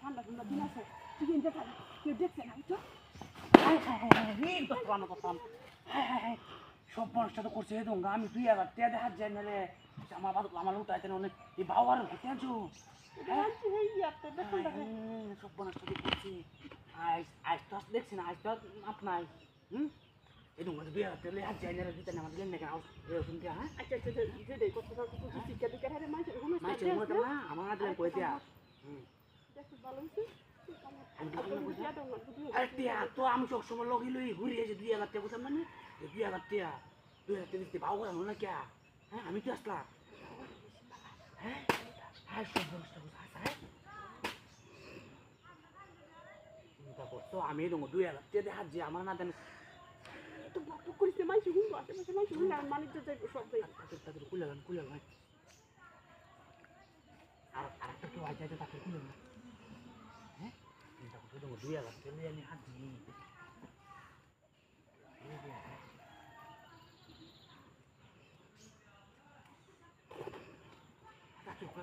ঠান্ডা ঠান্ডা দিন আছে তুই কিনতে থাক কেউ দেখছে না তো সব মানুষটা তো করছে দোঙ্গা আমি 2000 টাকা দেখার যাই নাহলে আমার উঠাইতে অনেক এই বাবার ঘুরতে আনছো সব মানুষটা তো করছে আজ তো দেখছি না আজ তো আপনার এই দোঙ্গা 2000 টাকা হাত যাই নাহলে দিতে না আমাদের লেন না এরকম কি হ্যাঁ আচ্ছা আচ্ছা যে দেই কত কত শিক্ষা দিকে হারে মাইছে না আমার দিলেন কই দিয়া ভালো হইছে তো আমি সবসময় লগি লই ঘুরিয়ে যে 2000 টাকা বুঝলাম মানে 2000 টাকা 2000 টাকা দিতে বাবু না কে হ্যাঁ আমি তো আসলাম হ্যাঁ হ্যাঁ সব বলতে বুঝা হ্যাঁ চিন্তা করতো আমি দঙ্গ 2000 টাকা দিয়ে হাত যে আমার না দেন তো বক করিস মাইছে হুঙ্গো আছে মাইছে হুঙ্গো আর মানিক তো যাই সব যাই তাদের কুলে আর আরেকটা কেউ আজ যাইতে তাকে কুলে না হ্যাঁ চিন্তা করতো দঙ্গ 2000 টাকা দিয়ে আমি হাত দিই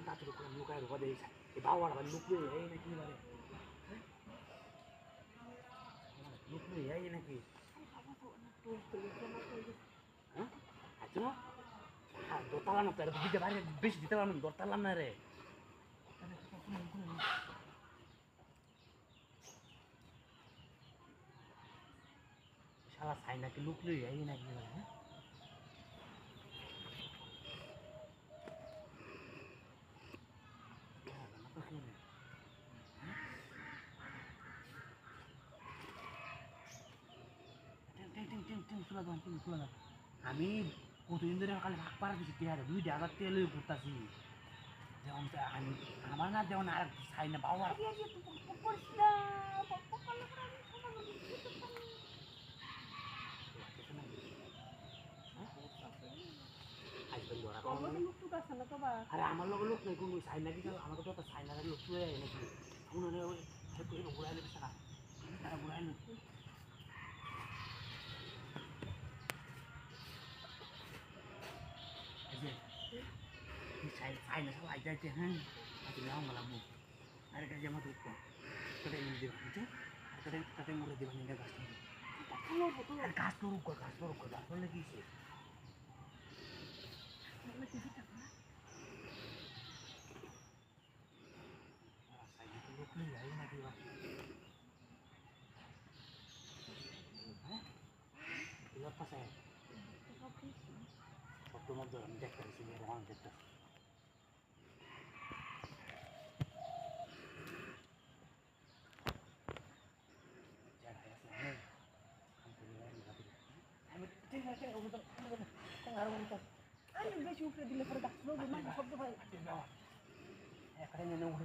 তাড়াতাড়ি করে লুকায় রূপা দিয়ে এই বাবার আবার লুকলে এই নাকি মানে লুকলে এই নাকি হ্যাঁ আচ্ছা দোতলা না তার দিতে পারে বেশি দিতে পারলাম দোতলা না রে শালা সাই নাকি লুকলে এই নাকি হ্যাঁ আমি কতদিন ধরে কালে ভাগ পাড়া দিচ্ছি টেয়ারে 2000 টাকা লই ঘুরতাছি যেমন আমার না যেমন আর চাই না বাবা আরে আমার লোক লোক নেই কোনো চাই না কি আমাকে তো চাই না লোক চুয়ে নাকি ঘুরাইলে বেশা তারা ঘুরাইলে চাই না সব আইতে হ্যাঁ আজ নাও গেলাম আর এটা যে আমার দুঃখ সেটা এনে দেবা বুঝছো আর তাতে মরে দেবা নিয়ে গাছ করুক গাছ করলে কি তোমার আমি দেখতে পাচ্ছি দেখতে আমি বেশি উপরে দিলে পরে গাছ শব্দ হয় এখানে উঠে